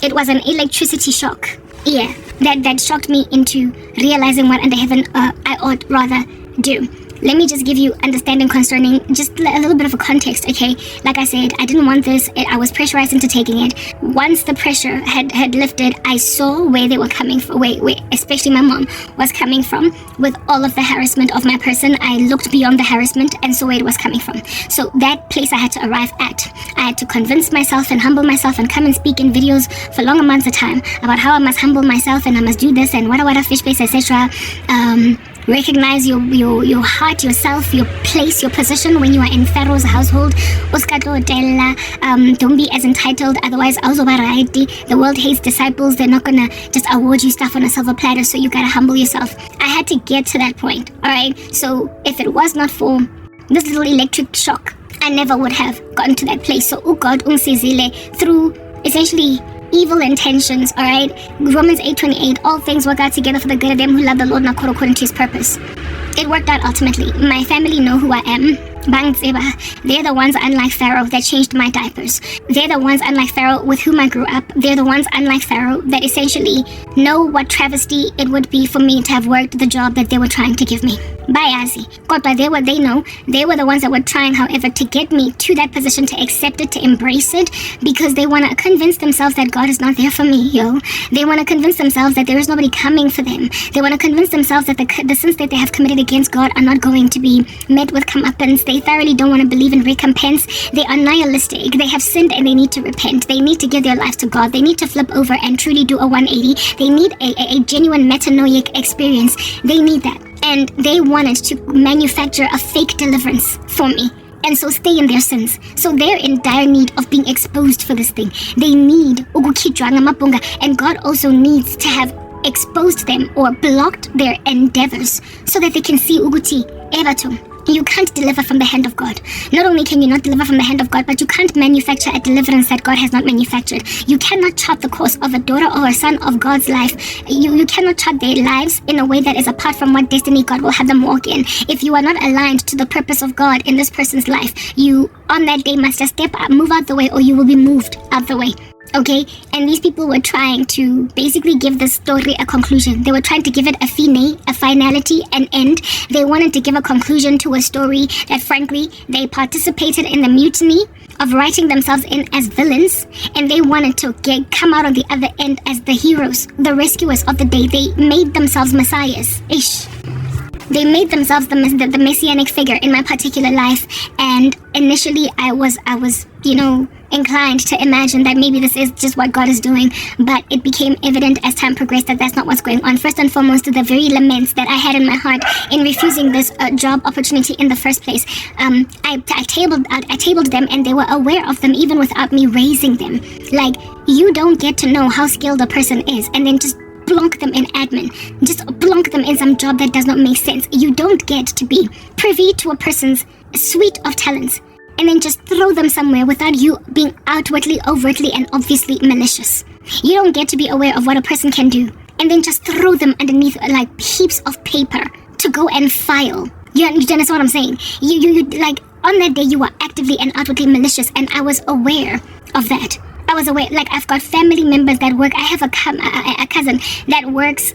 It was an electricity shock. Yeah, that shocked me into realizing what under heaven I ought rather do. Let me just give you understanding concerning just a little bit of a context, okay? Like I said, I didn't want this. I was pressurized into taking it. Once the pressure had lifted, I saw where they were coming from, where especially my mom was coming from with all of the harassment of my person. I looked beyond the harassment and saw where it was coming from. So that place I had to arrive at. I had to convince myself and humble myself and come and speak in videos for long amounts of time about how I must humble myself and I must do this and wada fish face, etc. Recognize your heart, yourself, your place, your position when you are in Pharaoh's household. Don't be as entitled, otherwise the world hates disciples. They're not gonna just award you stuff on a silver platter, so you gotta humble yourself. I had to get to that point, alright? So if it was not for this little electric shock, I never would have gotten to that place. So God through essentially evil intentions, alright? Romans 8:28, all things work out together for the good of them who love the Lord and are called according to his purpose. It worked out ultimately. My family know who I am. They're the ones, unlike Pharaoh, that changed my diapers. They're the ones, unlike Pharaoh, with whom I grew up. They're the ones, unlike Pharaoh, that essentially know what travesty it would be for me to have worked the job that they were trying to give me. Bayazi. God, but they were the ones that were trying, however, to get me to that position, to accept it, to embrace it, because they want to convince themselves that God is not there for me, yo. They want to convince themselves that there is nobody coming for them. They want to convince themselves that the sins that they have committed against God are not going to be met with comeuppance. They thoroughly don't want to believe in recompense. They are nihilistic. They have sinned and they need to repent. They need to give their lives to God. They need to flip over and truly do a 180. They need a genuine metanoic experience. They need that. And they wanted to manufacture a fake deliverance for me. And so stay in their sins. So they're in dire need of being exposed for this thing. They need and God also needs to have exposed them or blocked their endeavors so that they can see Uguti Evatum. You can't deliver from the hand of God. Not only can you not deliver from the hand of God, but you can't manufacture a deliverance that God has not manufactured. You cannot chart the course of a daughter or a son of God's life. You cannot chart their lives in a way that is apart from what destiny God will have them walk in. If you are not aligned to the purpose of God in this person's life, you on that day must just step up, move out the way, or you will be moved out the way. Okay, and these people were trying to basically give this story a conclusion. They were trying to give it a finality, an end. They wanted to give a conclusion to a story that, frankly, they participated in the mutiny of writing themselves in as villains, and they wanted to come out on the other end as the heroes, the rescuers of the day. They made themselves messiahs. They made themselves the messianic figure in my particular life, and initially I was inclined to imagine that maybe this is just what God is doing, but it became evident as time progressed that that's not what's going on. First and foremost, the very laments that I had in my heart in refusing this job opportunity in the first place. I tabled them, and they were aware of them even without me raising them. Like, you don't get to know how skilled a person is and then just plonk them in admin, just plonk them in some job that does not make sense. You don't get to be privy to a person's suite of talents and then just throw them somewhere without you being outwardly, overtly, and obviously malicious. You don't get to be aware of what a person can do and then just throw them underneath like heaps of paper to go and file. You understand what I'm saying? You like, on that day you were actively and outwardly malicious, and I was aware of that. I was aware, like, I've got family members that work. I have a cousin that works,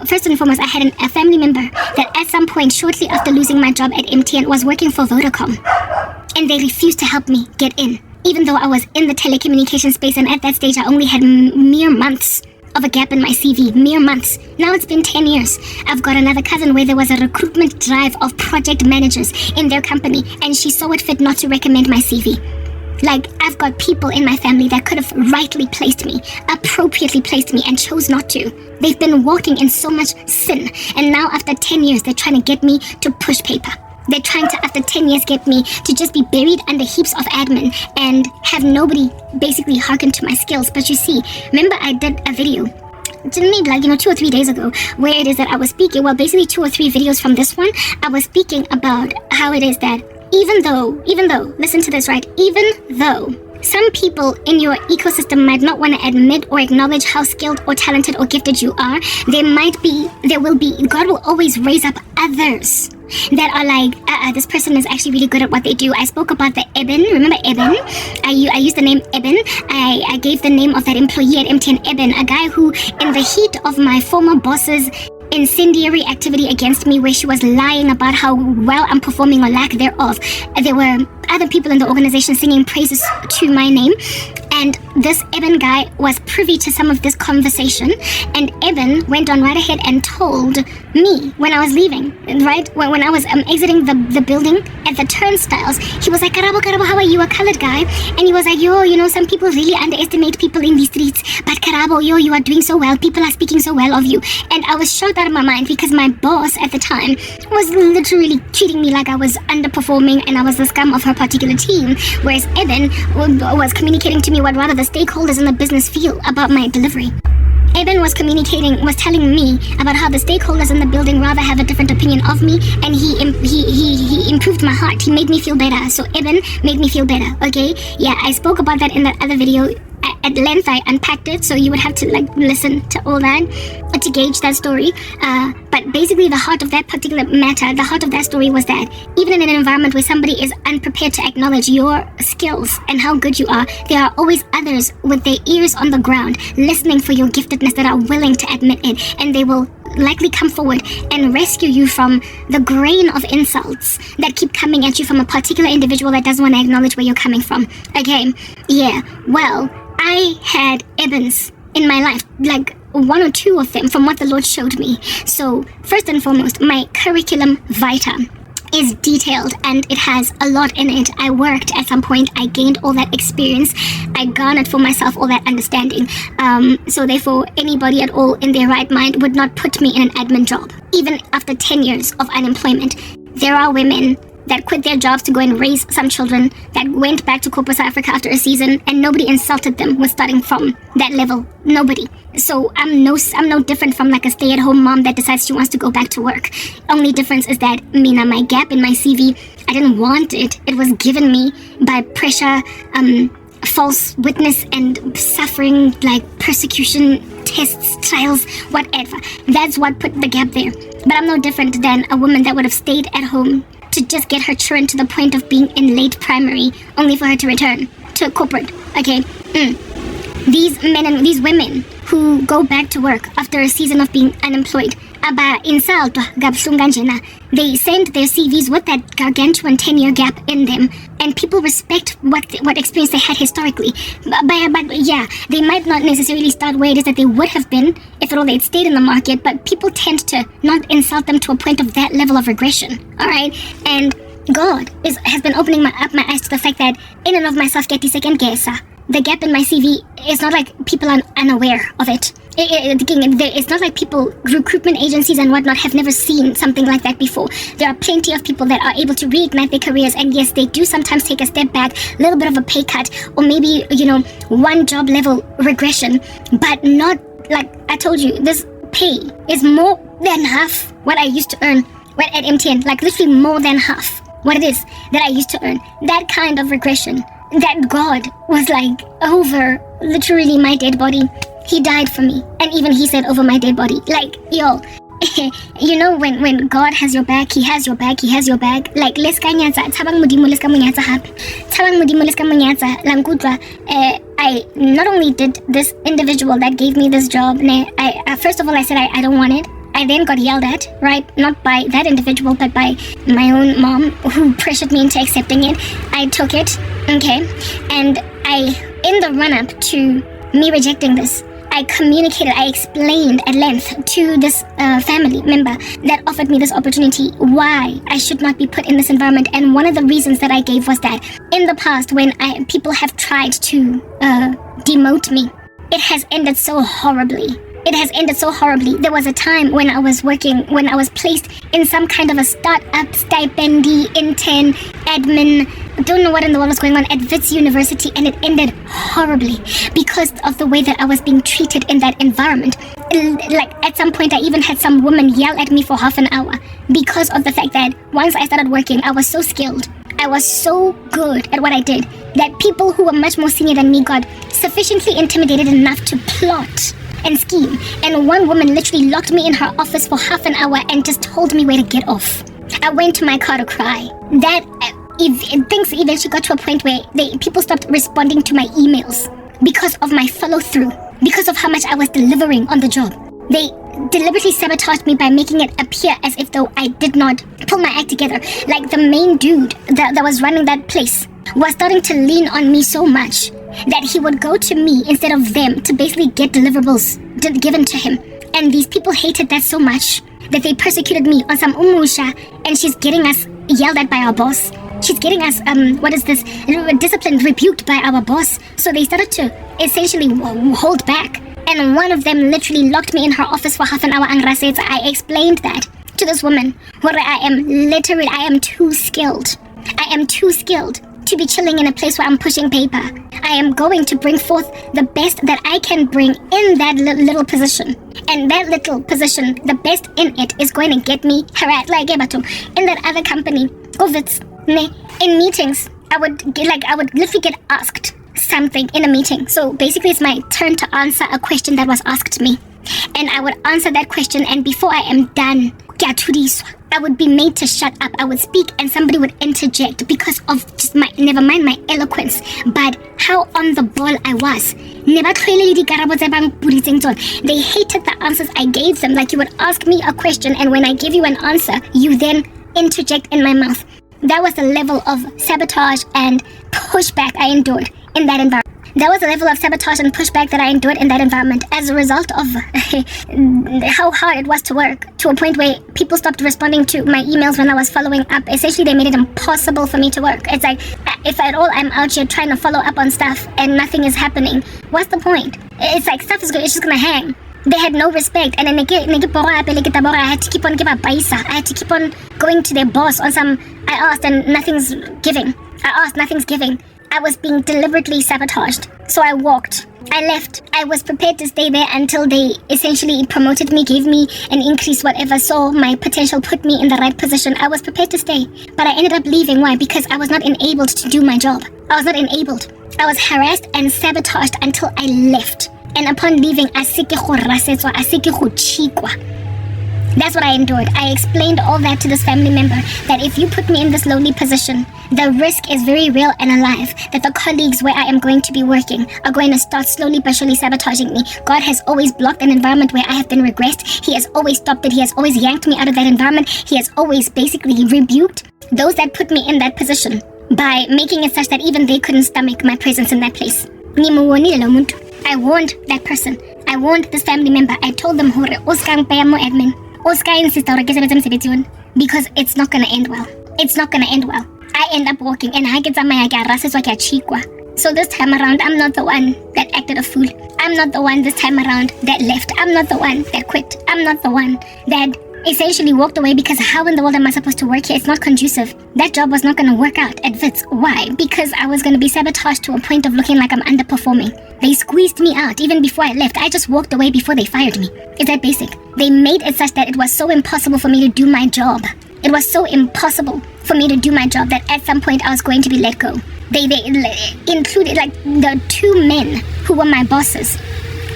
first and foremost, I had a family member that at some point, shortly after losing my job at MTN, was working for Vodacom. And they refused to help me get in, even though I was in the telecommunication space, and at that stage, I only had mere months of a gap in my CV, mere months. Now it's been 10 years. I've got another cousin where there was a recruitment drive of project managers in their company, and she saw it fit not to recommend my CV. Like, I've got people in my family that could have rightly placed me, appropriately placed me, and chose not to. They've been walking in so much sin, and now after 10 years, they're trying to get me to push paper. They're trying to, after 10 years, get me to just be buried under heaps of admin and have nobody basically hearken to my skills. But you see, remember I did a video, maybe like, 2 or 3 days ago, where it is that I was speaking, well, basically 2 or 3 videos from this one, I was speaking about how it is that even though, listen to this, right? Even though Some people in your ecosystem might not want to admit or acknowledge how skilled or talented or gifted you are. God will always raise up others that are like, this person is actually really good at what they do. I spoke about the Eben. Remember Eben? I used the name Eben. I gave the name of that employee at MTN, Eben, a guy who, in the heat of my former boss's incendiary activity against me, where she was lying about how well I'm performing or lack thereof, there were other people in the organization singing praises to my name, and this Eben guy was privy to some of this conversation, and Eben went on right ahead and told me when I was leaving, right, when I was exiting the building at the turnstiles. He was like, Karabo, how are you, a colored guy? And he was like, some people really underestimate people in these streets, but Karabo, you are doing so well, people are speaking so well of you. And I was shocked out of my mind, because my boss at the time was literally treating me like I was underperforming and I was the scum of her particular team, whereas Eben was communicating to me what rather the stakeholders in the business feel about my delivery. Eben was telling me about how the stakeholders in the building rather have a different opinion of me, and he improved my heart. He made me feel better. So Eben made me feel better, okay? Yeah, I spoke about that in that other video. At length, I unpacked it, so you would have to listen to all that to gauge that story. But basically, the heart of that particular matter, the heart of that story was that even in an environment where somebody is unprepared to acknowledge your skills and how good you are, there are always others with their ears on the ground, listening for your giftedness, that are willing to admit it, and they will likely come forward and rescue you from the grain of insults that keep coming at you from a particular individual that doesn't want to acknowledge where you're coming from. Okay, yeah, well, I had Ebens in my life, like one or two of them from what the Lord showed me. So first and foremost, my curriculum vitae is detailed and it has a lot in it. I worked at some point, I gained all that experience, I garnered for myself all that understanding. So therefore, anybody at all in their right mind would not put me in an admin job. Even after 10 years of unemployment, there are women that quit their jobs to go and raise some children, that went back to corporate South Africa after a season, and nobody insulted them with starting from that level. Nobody. So I'm no different from like a stay-at-home mom that decides she wants to go back to work. Only difference is that my gap in my CV, I didn't want it. It was given me by pressure, false witness, and suffering, like persecution, tests, trials, whatever. That's what put the gap there. But I'm no different than a woman that would have stayed at home to just get her children to the point of being in late primary, only for her to return to corporate. Okay, These men and these women who go back to work after a season of being unemployed, they send their CVs with that gargantuan 10-year gap in them, and people respect what experience they had historically. But yeah, they might not necessarily start where it is that they would have been if at all they'd stayed in the market, but people tend to not insult them to a point of that level of regression, all right? And God has been opening up my eyes to the fact that in and of myself, the gap in my CV is not like people are unaware of it. It's not like people, recruitment agencies and whatnot, have never seen something like that before. There are plenty of people that are able to reignite their careers, and yes, they do sometimes take a step back, a little bit of a pay cut, or maybe, one job level regression, but not like I told you, this pay is more than half what I used to earn at MTN, like literally more than half what it is that I used to earn. That kind of regression, that God was like over literally my dead body. He died for me, and even he said over my dead body, like, yo, when God has your back, he has your back, he has your back. Like, I not only did this individual that gave me this job, first of all, I said I don't want it. I then got yelled at, right? Not by that individual, but by my own mom, who pressured me into accepting it. I took it, okay? And in the run-up to me rejecting this, I communicated, I explained at length to this family member that offered me this opportunity why I should not be put in this environment. And one of the reasons that I gave was that in the past, when people have tried to demote me, it has ended so horribly. It has ended so horribly. There was a time when I was placed in some kind of a start-up, stipendee, intern, admin, don't know what in the world was going on at Wits University, and it ended horribly because of the way that I was being treated in that environment. Like, at some point, I even had some woman yell at me for half an hour because of the fact that once I started working, I was so skilled. I was so good at what I did that people who were much more senior than me got sufficiently intimidated enough to plot and scheme. And one woman literally locked me in her office for half an hour and just told me where to get off. I went to my car to cry. Things eventually got to a point where people stopped responding to my emails because of my follow-through, because of how much I was delivering on the job. They deliberately sabotaged me by making it appear as if though I did not pull my act together. Like the main dude that was running that place was starting to lean on me so much that he would go to me instead of them to basically get deliverables given to him. And these people hated that so much that they persecuted me on some umusha, and she's getting us yelled at by our boss. She's getting us, disciplined, rebuked by our boss. So they started to essentially hold back. And one of them literally locked me in her office for half an hour. And I explained that to this woman, where I am too skilled. I am too skilled to be chilling in a place where I'm pushing paper. I am going to bring forth the best that I can bring in that little position. And that little position, the best in it, is going to get me harassed. Like in that other company, in meetings, I would literally get asked something in a meeting. So basically it's my turn to answer a question that was asked me. And I would answer that question, and before I am done, I would be made to shut up. I would speak and somebody would interject because of just never mind my eloquence, but how on the ball I was. They hated the answers I gave them. Like, you would ask me a question, and when I give you an answer, you then interject in my mouth. That was the level of sabotage and pushback I endured in that environment. That was the level of sabotage and pushback that I endured in that environment as a result of how hard it was to work, to a point where people stopped responding to my emails when I was following up. Essentially, they made it impossible for me to work. It's like, if at all I'm out here trying to follow up on stuff and nothing is happening, what's the point? It's like stuff is good, it's just gonna hang. They had no respect, and then I had to keep on giving paisa. I had to keep on going to their boss on some, I asked and nothing's giving. I was being deliberately sabotaged. So I walked. I left. I was prepared to stay there until they essentially promoted me, gave me an increase, whatever, saw my potential, put me in the right position. I was prepared to stay. But I ended up leaving. Why? Because I was not enabled to do my job. I was not enabled. I was harassed and sabotaged until I left. And upon leaving, that's what I endured. I explained all that to this family member, that if you put me in this lonely position, the risk is very real and alive, that the colleagues where I am going to be working are going to start slowly but surely sabotaging me. God has always blocked an environment where I have been regressed. He has always stopped it. He has always yanked me out of that environment. He has always basically rebuked those that put me in that position by making it such that even they couldn't stomach my presence in that place. I warned that person. I warned this family member. I told them, admin. Because it's not gonna end well. It's not gonna end well. I end up walking and so this time around, I'm not the one that acted a fool. I'm not the one this time around that left. I'm not the one that quit. I'm not the one that essentially walked away, because how in the world am I supposed to work here? It's not conducive. That job was not going to work out at Wits. Why? Because I was going to be sabotaged to a point of looking like I'm underperforming. They squeezed me out even before I left. I just walked away before they fired me. It's that basic. They made it such that it was so impossible for me to do my job. It was so impossible for me to do my job that at some point I was going to be let go. They included, like, the two men who were my bosses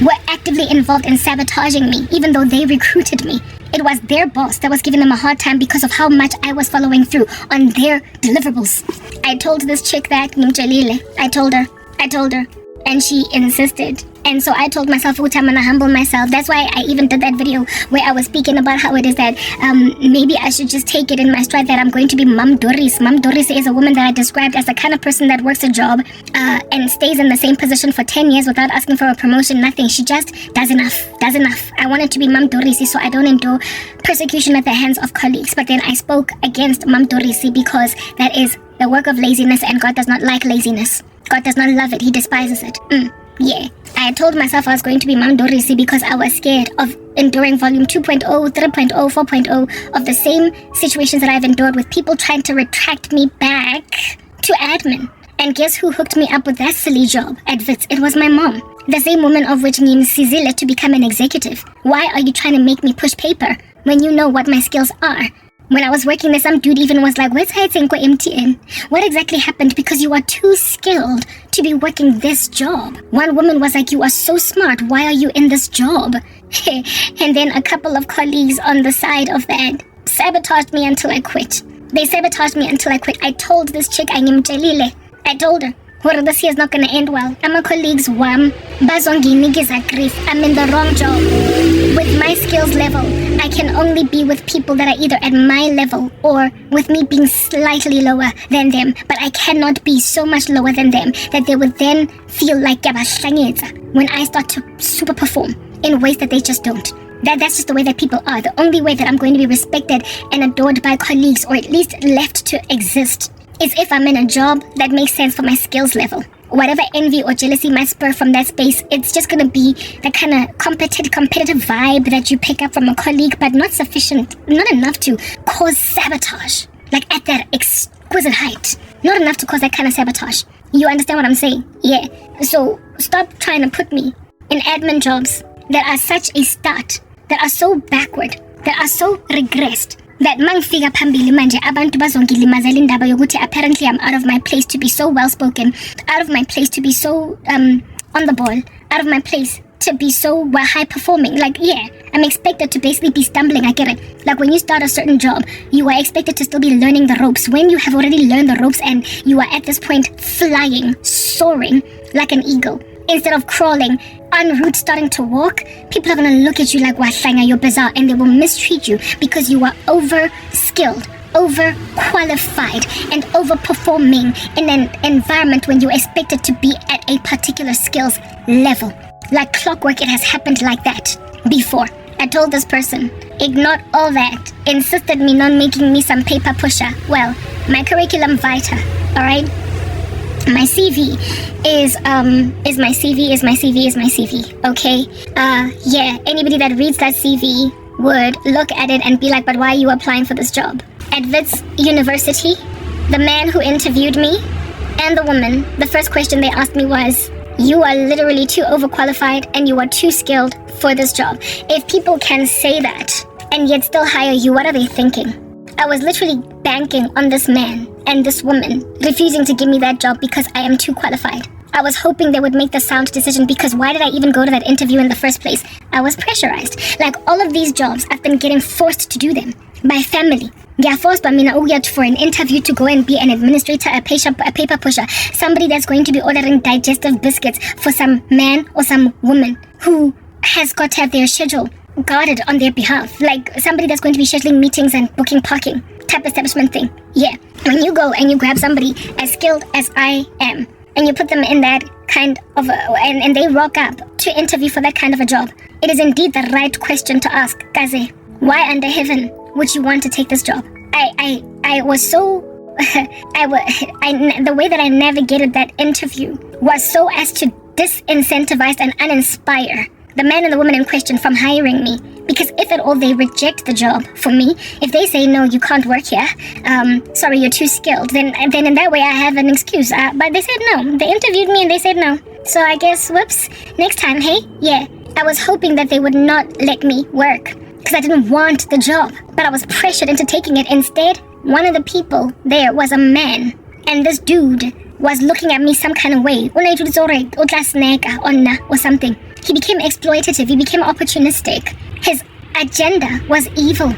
were actively involved in sabotaging me, even though they recruited me. It was their boss that was giving them a hard time because of how much I was following through on their deliverables. I told this chick that, I told her, and she insisted. And so I told myself, I'm gonna humble myself. That's why I even did that video where I was speaking about how it is that maybe I should just take it in my stride that I'm going to be Mam Doris. Mam Doris is a woman that I described as the kind of person that works a job and stays in the same position for 10 years without asking for a promotion, nothing. She just does enough. I wanted to be Mam Doris so I don't endure persecution at the hands of colleagues. But then I spoke against Mam Doris because that is the work of laziness, and God does not like laziness. God does not love it. He despises it. Yeah. I told myself I was going to be Mam Dorisi because I was scared of enduring volume 2.0, 3.0, 4.0 of the same situations that I've endured, with people trying to retract me back to admin. And guess who hooked me up with that silly job at Wits? It was my mom. The same woman of which named Sizile to become an executive. Why are you trying to make me push paper when you know what my skills are? When I was working there, some dude even was like, where's Haitsenko MTN? What exactly happened? Because you are too skilled to be working this job. One woman was like, you are so smart. Why are you in this job? And then a couple of colleagues on the side of that sabotaged me until I quit. They sabotaged me until I quit. I told this chick, I told her, well, this year is not going to end well. I'm a colleague's wam. Bazongi niggas are grief. I'm in the wrong job. With my skills level, I can only be with people that are either at my level or with me being slightly lower than them. But I cannot be so much lower than them that they would then feel like when I start to super perform in ways that they just don't. That's just the way that people are. The only way that I'm going to be respected and adored by colleagues, or at least left to exist, is if I'm in a job that makes sense for my skills level. Whatever envy or jealousy might spur from that space, it's just going to be the kind of competitive vibe that you pick up from a colleague, but not enough to cause sabotage. Like at that exquisite height. Not enough to cause that kind of sabotage. You understand what I'm saying? Yeah. So stop trying to put me in admin jobs that are such a start, that are so backward, that are so regressed, that mangifika phambili manje abantu bazongilimaza indaba yokuthi apparently I'm out of my place to be so well spoken, out of my place to be so on the ball, out of my place to be so high performing. Like, yeah, I'm expected to basically be stumbling. I get it. Like when you start a certain job, you are expected to still be learning the ropes. When you have already learned the ropes and you are at this point flying, soaring like an eagle, instead of crawling en route, starting to walk, people are going to look at you like, Wahlanga, you're bizarre, and they will mistreat you because you are over-skilled, over-qualified, and over-performing in an environment when you're expected to be at a particular skills level. Like clockwork, it has happened like that before. I told this person, ignore all that, insisted me not making me some paper pusher. Well, my curriculum vitae, alright? My CV is my CV, okay? Yeah, anybody that reads that CV would look at it and be like, but why are you applying for this job? At Wits University, the man who interviewed me and the woman, the first question they asked me was, you are literally too overqualified and you are too skilled for this job. If people can say that and yet still hire you, what are they thinking? I was literally banking on this man and this woman refusing to give me that job because I am too qualified. I was hoping they would make the sound decision, because why did I even go to that interview in the first place? I was pressurized. Like all of these jobs, I've been getting forced to do them by family. Yeah, forced by me for an interview to go and be an administrator, a paper pusher, somebody that's going to be ordering digestive biscuits for some man or some woman who has got to have their schedule guarded on their behalf. Like somebody that's going to be scheduling meetings and booking parking type establishment thing. Yeah, when you go and you grab somebody as skilled as I am and you put them in that kind of and they rock up to interview for that kind of a job, it is indeed the right question to ask. Kaze, why under heaven would you want to take this job? I was so the way that I navigated that interview was so as to disincentivize and uninspire the man and the woman in question from hiring me. Because if at all they reject the job for me, if they say, no, you can't work here, sorry, you're too skilled, then in that way I have an excuse. But they said no. They interviewed me and they said no. So I guess, whoops, next time, hey, yeah. I was hoping that they would not let me work because I didn't want the job, but I was pressured into taking it. Instead, one of the people there was a man, and this dude was looking at me some kind of way. Or something. He became exploitative. He became opportunistic. His agenda was evil.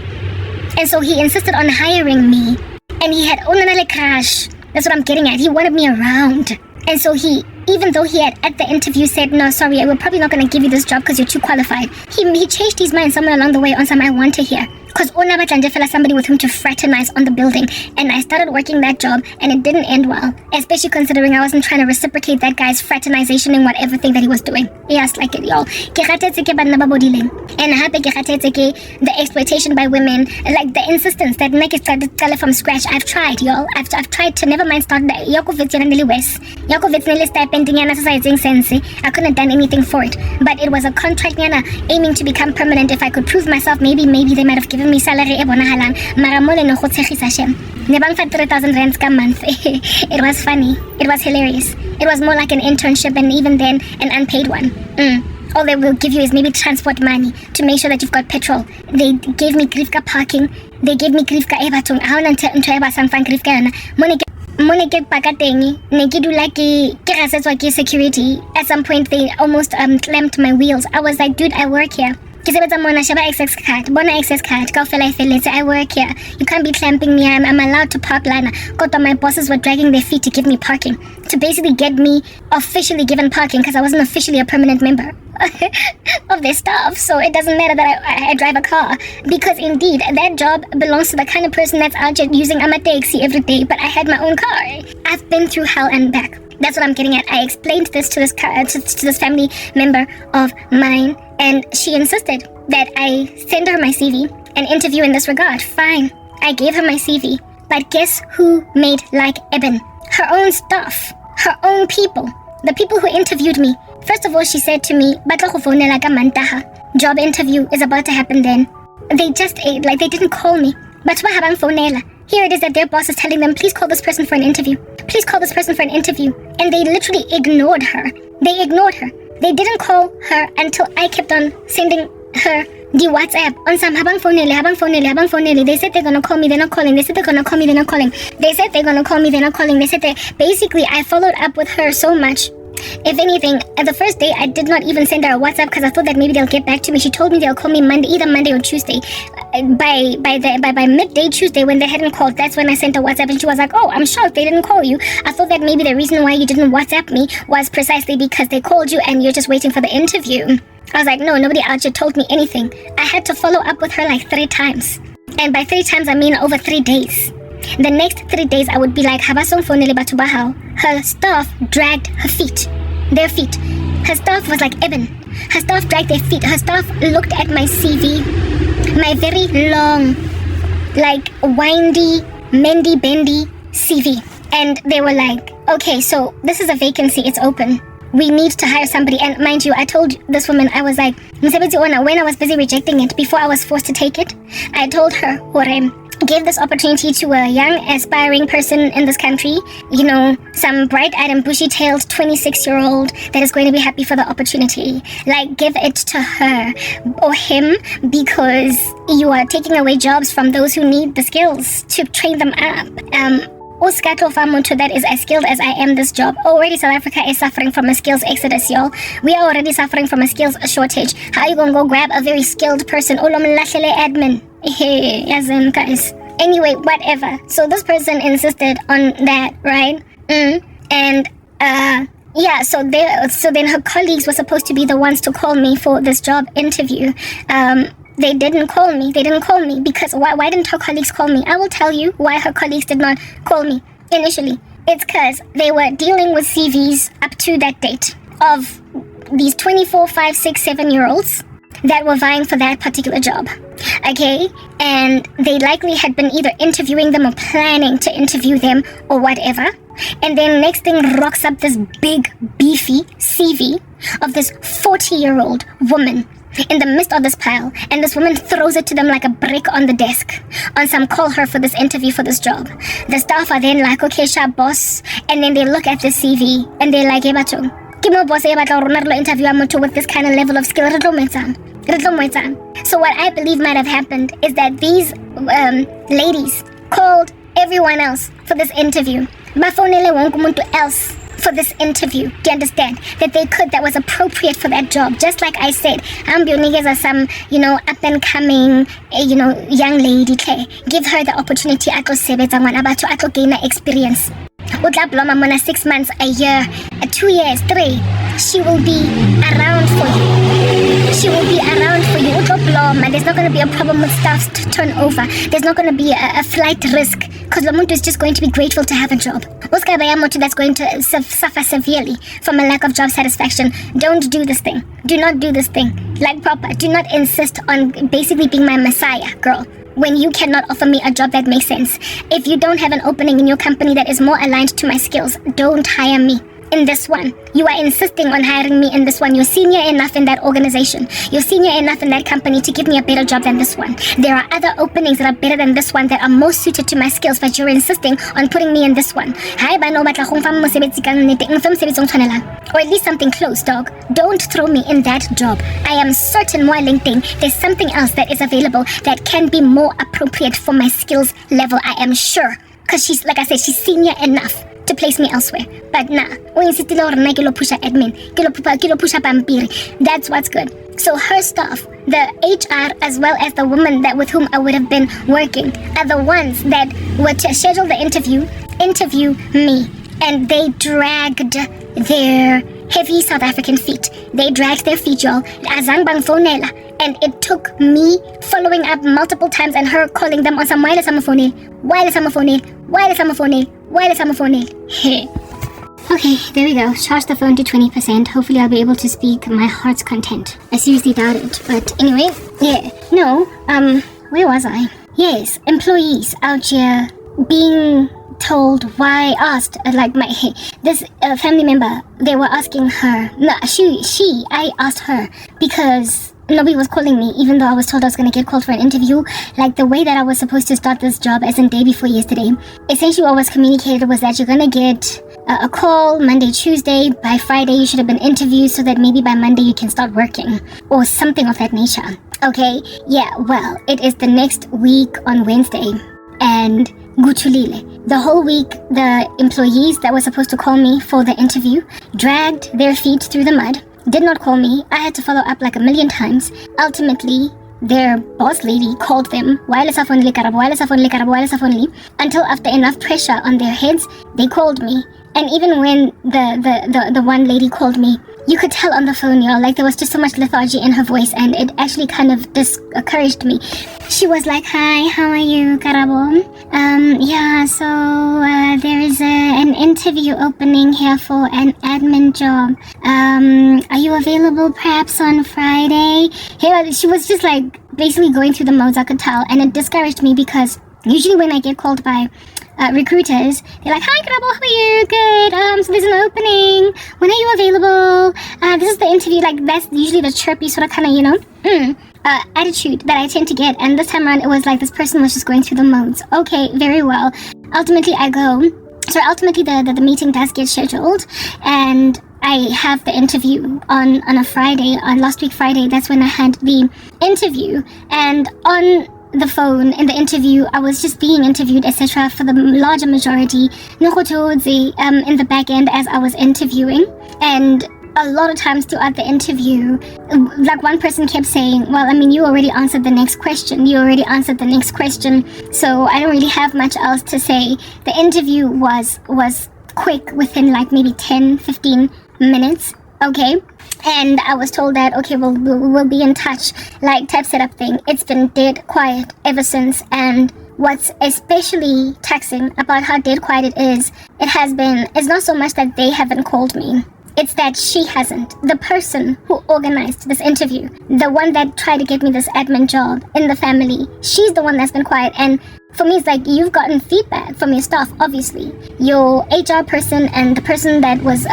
And so he insisted on hiring me. And he had crash. That's what I'm getting at. He wanted me around. And so he, even though he had at the interview said, no, sorry, we're probably not going to give you this job because you're too qualified, he changed his mind somewhere along the way on some I want to hear. Because somebody with whom to fraternize on the building. And I started working that job and it didn't end well. Especially considering I wasn't trying to reciprocate that guy's fraternization in whatever thing that he was doing. Yes, like it, y'all. And the exploitation by women, like the insistence that make it start from scratch. I've tried, y'all. I've tried to never mind start that. I couldn't have done anything for it. But it was a contract aiming to become permanent. If I could prove myself, maybe they might have given me salary e bonahalang. Mara mole no go tshegisa shem. Ne bang fa 3,000 rands ka month. It was funny. It was hilarious. It was more like an internship, and even then an unpaid one. All they will give you is maybe transport money to make sure that you've got petrol. They gave me grifka parking they gave me grief ka e bathong ha ona ntho e ba sang fang grief ka yona mone ke pakateng ne ke dula ke gasetswa ke security. At some point they almost clamped my wheels. I was like, dude, I work here. Ke sebetsa mona sheba access card, bona access card ka fela ifeletse. I work here, you can't be clamping me. I'm allowed to park lana. Kodwa my bosses were dragging their feet to give me parking, to basically get me officially given parking, because I wasn't officially a permanent member of their staff. So it doesn't matter that I drive a car, because indeed that job belongs to the kind of person that's out there using a taxi every day. But I had my own car. I've been through hell and back. That's what I'm getting at. I explained this to this family member of mine, and she insisted that I send her my CV and interview in this regard. Fine, I gave her my CV, but guess who made like Eben? Her own staff, her own people, the people who interviewed me. First of all, she said to me, "Batla go founela ka Mantaha. Job interview is about to happen then." They just like they didn't call me. But ba habang founela. Here it is that their boss is telling them, please call this person for an interview. Please call this person for an interview. And they literally ignored her. They ignored her. They didn't call her until I kept on sending her the WhatsApp. On some habang phonele. They said they're gonna call me, they're not calling. They said they're gonna call me, they're not calling. They said they're gonna call me, they're not calling. They said basically I followed up with her so much. If anything, the first day I did not even send her a WhatsApp because I thought that maybe they'll get back to me. She told me they'll call me Monday, either Monday or Tuesday. By midday Tuesday, when they hadn't called, that's when I sent a WhatsApp, and she was like, "Oh, I'm shocked they didn't call you. I thought that maybe the reason why you didn't WhatsApp me was precisely because they called you and you're just waiting for the interview." I was like, "No, nobody out here told me anything." I had to follow up with her like 3 times, and by 3 times I mean over 3 days. The next 3 days I would be like, "Habasong phonele batho ba hao." Her staff dragged their feet. Her staff was like Eben. Her staff dragged their feet. Her staff looked at my CV, my very long, like windy, mendy bendy CV, and they were like, "Okay, so this is a vacancy, it's open. We need to hire somebody." And mind you, I told this woman, I was like, when I was busy rejecting it, before I was forced to take it, I told her, give this opportunity to a young, aspiring person in this country, some bright-eyed and bushy-tailed 26-year-old that is going to be happy for the opportunity. Like, give it to her or him, because you are taking away jobs from those who need the skills to train them up. That is as skilled as I am this job. Already South Africa is suffering from a skills exodus, y'all. We are already suffering from a skills shortage. How are you gonna go grab a very skilled person? Admin. Guys. Anyway, whatever. So this person insisted on that, right? So then her colleagues were supposed to be the ones to call me for this job interview. They didn't call me because why didn't her colleagues call me? I will tell you why her colleagues did not call me initially. It's because they were dealing with CVs up to that date of these 24, 5, 6, 7-year-olds that were vying for that particular job. Okay? And they likely had been either interviewing them or planning to interview them or whatever. And then next thing rocks up this big, beefy CV of this 40-year-old woman in the midst of this pile, and this woman throws it to them like a brick on the desk on some call her for this interview for this job. The staff are then like, "Okay, sharp boss," and then they look at the CV and they're like, "Ebato, ke mo boss interview motho with this kind of level of skill." So what I believe might have happened is that these ladies called everyone else for this interview. Bafonele wonke umuntu else for this interview. Do you understand? That was appropriate for that job. Just like I said, I'm Bionigeza some, up and coming, young lady. Give her the opportunity to gain experience. 6 months, a year, 2 years, 3. She will be around for you. She will be around for you. And there's not going to be a problem with staff turnover. There's not going to be a flight risk, because Lamuntu is just going to be grateful to have a job. That's going to suffer severely from a lack of job satisfaction. Don't do this thing. Do not do this thing. Like proper. Do not insist on basically being my messiah, girl, when you cannot offer me a job that makes sense. If you don't have an opening in your company that is more aligned to my skills, don't hire me. in this one. You are insisting on hiring me in this one. You're senior enough in that organization. You're senior enough in that company to give me a better job than this one. There are other openings that are better than this one that are most suited to my skills, but you're insisting on putting me in this one. Or at least something close, dog. Don't throw me in that job. I am certain more LinkedIn, there's something else that is available that can be more appropriate for my skills level. I am sure. Because she's, like I said, she's senior enough to place me elsewhere. But nah, admin, that's what's good. So her staff, the HR as well as the woman that with whom I would have been working, are the ones that were to schedule the interview me. And they dragged their heavy South African feet. They dragged their feet, y'all. And it took me following up multiple times and her calling them on some wireless phone. Hey. Okay, there we go. Charge the phone to 20%. Hopefully I'll be able to speak my heart's content. I seriously doubt it. But anyway, yeah. No, where was I? Yes, employees out here being told why asked, this family member, they were asking her, I asked her because nobody was calling me, even though I was told I was going to get called for an interview. Like the way that I was supposed to start this job as in day before yesterday, essentially what was communicated was that you're going to get a call Monday, Tuesday. By Friday you should have been interviewed so that maybe by Monday you can start working or something of that nature. Okay, yeah, well, it is the next week on Wednesday and Guchulile. The whole week, the employees that were supposed to call me for the interview dragged their feet through the mud, did not call me. I had to follow up like a million times. Ultimately, their boss lady called them until after enough pressure on their heads, they called me. And even when the one lady called me, you could tell on the phone, y'all, like there was just so much lethargy in her voice, and it actually kind of discouraged me. She was like, "Hi, how are you, Karabo? Yeah, so there is an interview opening here for an admin job. Are you available perhaps on Friday?" Here, she was just like basically going through the modes, I could tell, and it discouraged me because usually when I get called by recruiters, they're like, "Hi, Karabo, how are you? Good. So there's an opening. When are you available? This is the interview." Like that's usually the chirpy sort of kind of, attitude that I tend to get. And this time around, it was like this person was just going through the modes. Okay, very well. Ultimately, the meeting does get scheduled, and I have the interview on a Friday, on last week Friday. That's when I had the interview, and on the phone in the interview, I was just being interviewed, etc. for the larger majority, in the back end as I was interviewing. And a lot of times throughout the interview, like one person kept saying, "Well, I mean, you already answered the next question. So I don't really have much else to say." The interview was quick, within like maybe 10-15 minutes. Okay. And I was told that, okay, we'll be in touch, like type setup thing. It's been dead quiet ever since. And what's especially taxing about how dead quiet it is, it's not so much that they haven't called me. It's that she hasn't. The person who organized this interview, the one that tried to get me this admin job in the family, she's the one that's been quiet. And for me, it's like you've gotten feedback from your staff, obviously. Your HR person and the person that was...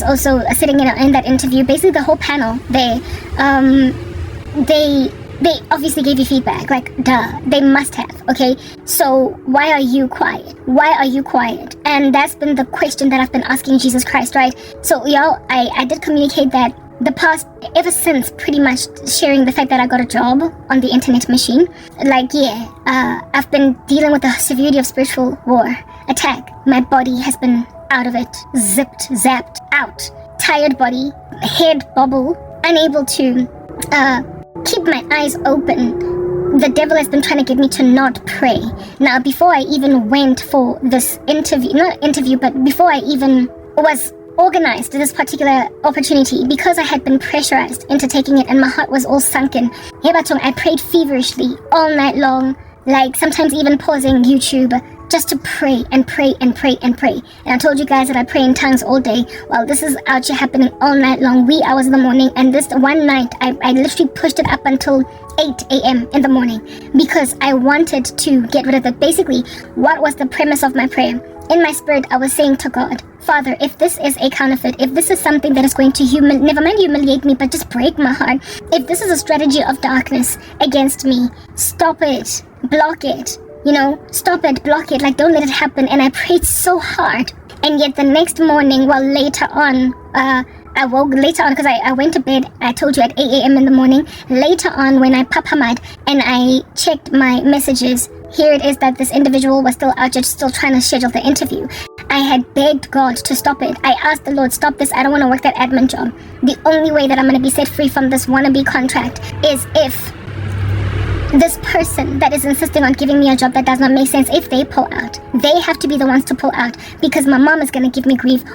also sitting in that interview, basically the whole panel, they obviously gave you feedback, like, duh, they must have, okay? So why are you quiet? And that's been the question that I've been asking Jesus Christ, right? So y'all, I did communicate that ever since pretty much sharing the fact that I got a job on the internet machine, I've been dealing with the severity of spiritual war attack. My body has been out of it, zapped out, tired body, head bobble, unable to keep my eyes open. The devil has been trying to get me to not pray. Now, before I even went for this before I even was organized this particular opportunity, because I had been pressurized into taking it and my heart was all sunken, I prayed feverishly all night long, like sometimes even pausing YouTube just to pray and pray and pray and pray. And I told you guys that I pray in tongues all day. Well, this is out here happening all night long, wee hours in the morning. And this one night, I literally pushed it up until 8 a.m. in the morning because I wanted to get rid of it. Basically, what was the premise of my prayer? in my spirit, I was saying to God, Father, if this is a counterfeit, if this is something that is going to never mind humiliate me, but just break my heart, if this is a strategy of darkness against me, stop it, block it, stop it, block it, like don't let it happen. And I prayed so hard. And yet the next morning, later on, I woke later on because I went to bed, I told you, at 8 a.m. in the morning. Later on, when I papamad and I checked my messages, here it is that this individual was still out, just still trying to schedule the interview. I had begged God to stop it. I asked the Lord, stop this. I don't want to work that admin job. The only way that I'm going to be set free from this wannabe contract is if this person that is insisting on giving me a job that does not make sense, if they pull out, they have to be the ones to pull out, because my mom is going to give me grief.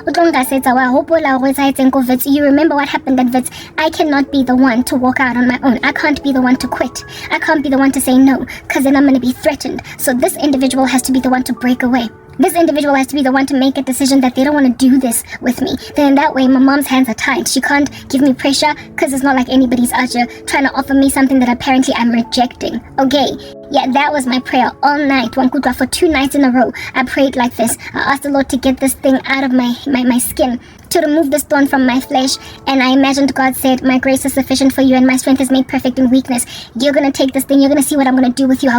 You remember what happened at Wits? I cannot be the one to walk out on my own. I can't be the one to quit. I can't be the one to say no, because then I'm going to be threatened. So this individual has to be the one to break away. This individual has to be the one to make a decision that they don't want to do this with me. Then in that way, my mom's hands are tied. She can't give me pressure because it's not like anybody's out here trying to offer me something that apparently I'm rejecting. Okay, yeah, that was my prayer all night. Wankudwa, for 2 nights in a row, I prayed like this. I asked the Lord to get this thing out of my skin, to remove this thorn from my flesh. And I imagined God said, my grace is sufficient for you and my strength is made perfect in weakness. You're going to take this thing. You're going to see what I'm going to do with you.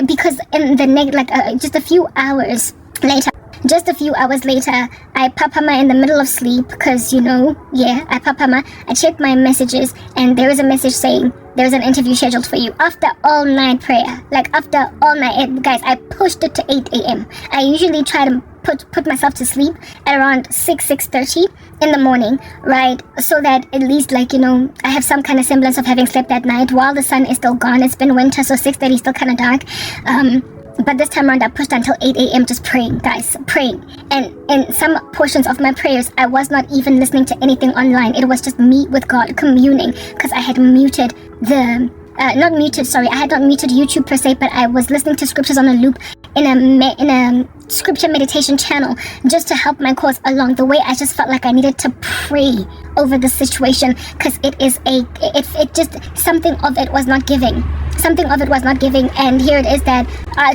Because in the just a few hours later, I papama in the middle of sleep because, I papama. I checked my messages and there is a message saying, there's an interview scheduled for you. After all night prayer, guys, I pushed it to 8 a.m. I usually try to put myself to sleep at around 6:30 in the morning, right? So that at least I have some kind of semblance of having slept that night while the sun is still gone. It's been winter, so 6:30 is still kind of dark. But this time around, I pushed until 8 a.m. just praying, guys, praying. And in some portions of my prayers, I was not even listening to anything online. It was just me with God communing, because I had muted I had not muted YouTube per se, but I was listening to scriptures on a loop in a scripture meditation channel just to help my cause along the way. I just felt like I needed to pray over the situation, because something of it was not giving. And here it is that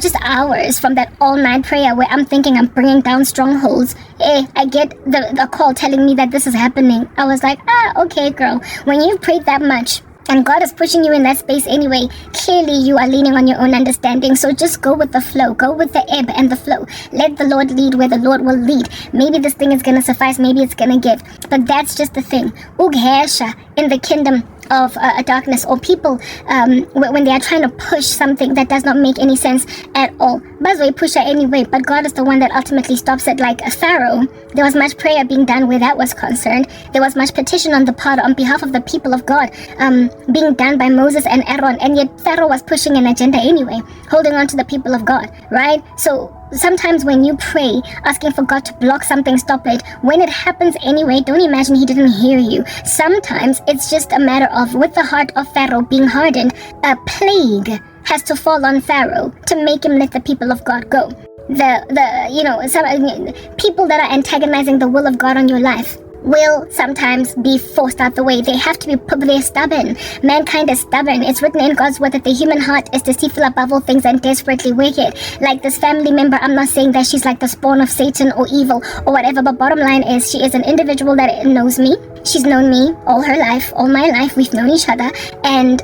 just hours from that all-night prayer where I'm thinking I'm bringing down strongholds, I get the call telling me that this is happening. I was like, okay, girl, when you've prayed that much, and God is pushing you in that space anyway, clearly you are leaning on your own understanding. So just go with the flow. Go with the ebb and the flow. Let the Lord lead where the Lord will lead. Maybe this thing is going to suffice. Maybe it's going to give. But that's just the thing. Ughesha in the kingdom of darkness, or people when they are trying to push something that does not make any sense at all. Bazwe pusha anyway, but God is the one that ultimately stops it. Like Pharaoh, there was much prayer being done where that was concerned. There was much petition on behalf of the people of God being done by Moses and Aaron, and yet Pharaoh was pushing an agenda anyway, holding on to the people of God, right? So sometimes when you pray, asking for God to block something, stop it, when it happens anyway, don't imagine he didn't hear you. Sometimes it's just a matter of, with the heart of Pharaoh being hardened, a plague has to fall on Pharaoh to make him let the people of God go. Some people that are antagonizing the will of God on your life will sometimes be forced out the way. They have to be they're stubborn. Mankind is stubborn. It's written in God's word that the human heart is deceitful above all things and desperately wicked. Like this family member, I'm not saying that she's like the spawn of Satan or evil or whatever, but bottom line is she is an individual that knows me. She's known me all her life, all my life. We've known each other, and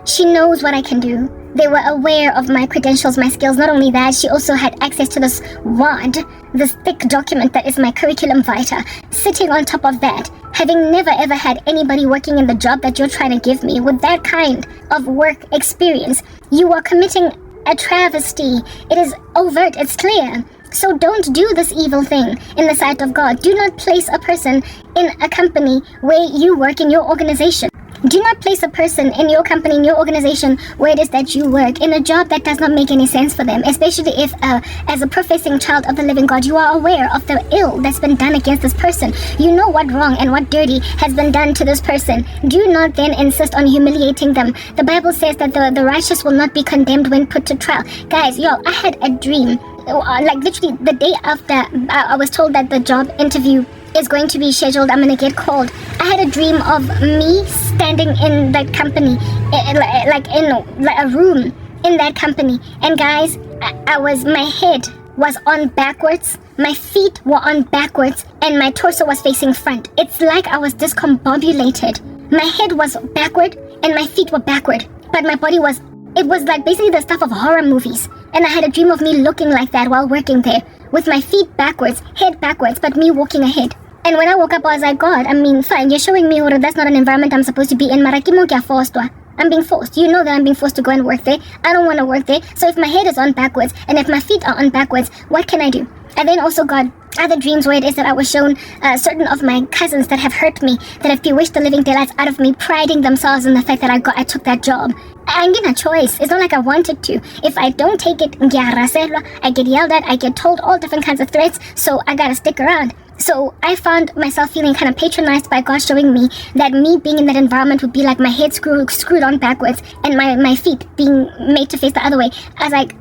she knows what I can do. They were aware of my credentials, my skills. Not only that, she also had access to this WAD, this thick document that is my curriculum vitae. Sitting on top of that, having never ever had anybody working in the job that you're trying to give me with that kind of work experience, you are committing a travesty. It is overt, it's clear. So don't do this evil thing in the sight of God. Do not place a person in a company where you work, in your organization. Do not place a person in your company, in your organization, where it is that you work, in a job that does not make any sense for them, especially if, as a professing child of the living God, you are aware of the ill that's been done against this person. You know what wrong and what dirty has been done to this person. Do not then insist on humiliating them. The Bible says that the righteous will not be condemned when put to trial. Guys, I had a dream, like literally the day after I was told that the job interview is going to be scheduled, I'm going to get called. I had a dream of me standing in that company, like in a room in that company. And guys, my head was on backwards, my feet were on backwards, and my torso was facing front. It's like I was discombobulated. My head was backward and my feet were backward, but my body was, it was like basically the stuff of horror movies. And I had a dream of me looking like that while working there, with my feet backwards, head backwards, but me walking ahead. And when I woke up, I was like, God, I mean, fine, you're showing me that's not an environment I'm supposed to be in. I'm being forced. You know that I'm being forced to go and work there. I don't want to work there. So if my head is on backwards and if my feet are on backwards, what can I do? And then also, God, other dreams where it is that I was shown certain of my cousins that have hurt me, that have bewitched the living daylights out of me, priding themselves in the fact that I took that job. I ain't getting a choice. It's not like I wanted to. If I don't take it, I get yelled at, I get told all different kinds of threats, so I gotta stick around. So I found myself feeling kind of patronized by God, showing me that me being in that environment would be like my head screwed on backwards and my feet being made to face the other way. I was like,